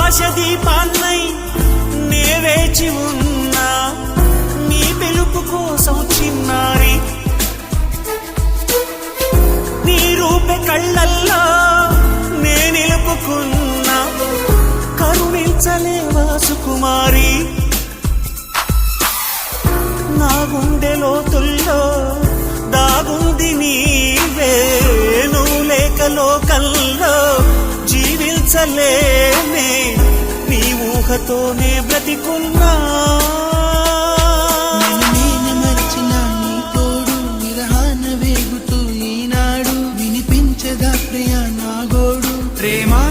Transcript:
ఆశ దీపాన్నై నే వేచి ఉన్నా నీ పిలుపు కోసం చిన్నారి నీ రూపే కళ్ళల్లో నే నిలుపుకున్నా కరుణించలేవా సుకుమారి నా గుండె లోతుల్లో దాగుంది నీవే నువ్వు లేక లోకంలో జీవించలేనే నీ ఊహతోనే బ్రతికున్నా నేను మరచిన నీ తోడు విరహాన వేగుతూ ఈనాడు వినిపించదా ప్రియా నా గోడు ప్రేమా